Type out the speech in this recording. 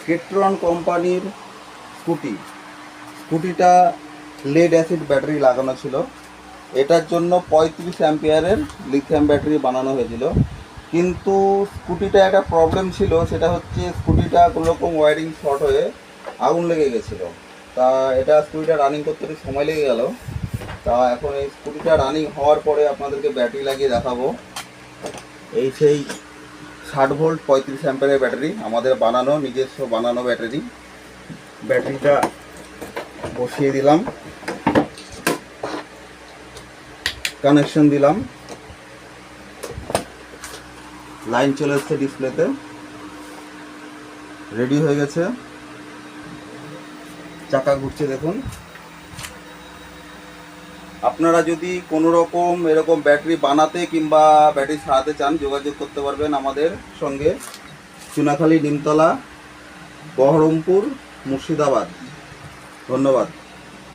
কেট্রন কোম্পানির স্কুটিটা lead acid battery লাগানো ছিল। এটার জন্য 35 অ্যাম্পিয়ারের লিথিয়াম ব্যাটারি বানানো হয়েছিল, কিন্তু স্কুটিটা একটা প্রবলেম ছিল, সেটা হচ্ছে স্কুটিটা কোনোরকম ওয়ারিং শর্ট হয়ে আগুন লেগে গেছিলো। তা স্কুটিটা রানিং করতে একটু সময় লেগে গেল। তা এখন এই স্কুটিটা রানিং হওয়ার পরে আপনাদেরকে ব্যাটারি লাগিয়ে দেখাবো। এই সেই 60 ভোল্ট 35 অ্যাম্পিয়ারের ব্যাটারি, আমাদের বানানো, নিজস্ব বানানো ব্যাটারি। ব্যাটারিটা বসিয়ে দিলাম, কানেকশন দিলাম, লাইন চলে এসছে ডিসপ্লেতে, রেডি হয়ে গেছে। চাকা ঘুরছে দেখুন। আপনারা যদি কোনো রকম এরকম ব্যাটারি বানাতে কিংবা ব্যাটারি সারাতে চান, যোগাযোগ করতে পারবেন আমাদের সঙ্গে। চুনাখালী, নিমতলা, বহরমপুর, মুর্শিদাবাদ। ধন্যবাদ।